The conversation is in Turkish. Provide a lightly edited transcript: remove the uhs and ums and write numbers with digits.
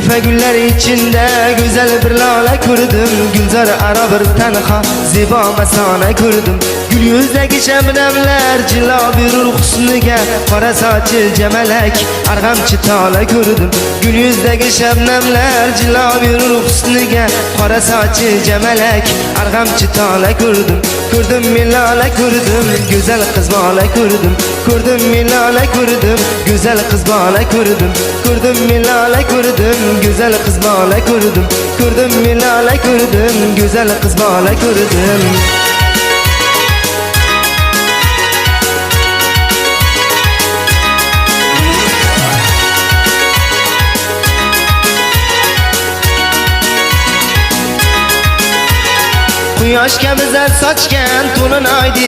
Zülfe güller içinde güzel bir lale kurdum. Gülzar ara bir tenha ziba mesane kurdum. Gül yüzdeki şebnemler cila bir husniga, qora saçı cemelek argam çıtala kurdum. Gül yüzdeki şebnemler cila bir husniga, qora saçı cemelek argam çıtala kurdum. Kurdum milale kurdum, güzel kız bala kurdum. Kurdum milale kurdum, güzel kız bala kurdum. Kurdum milale kurdum, güzel kız bala kurdum. Kurdum milale kurdum, güzel kız bala kurdum. Quyosh kabi zar sochgan to'lin oydi